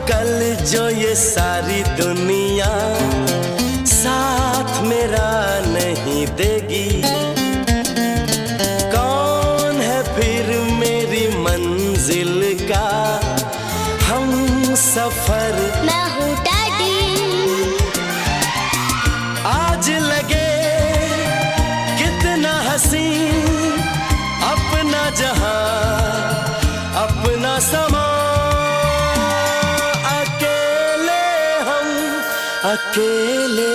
कल जो ये सारी दुनिया साथ मेरा नहीं देगी, कौन है फिर मेरी मंजिल का हम सफर। मैं हूँ डैडी। आज लगे कितना हंसी अपना जहां अपना समा, अकेले हम अकेले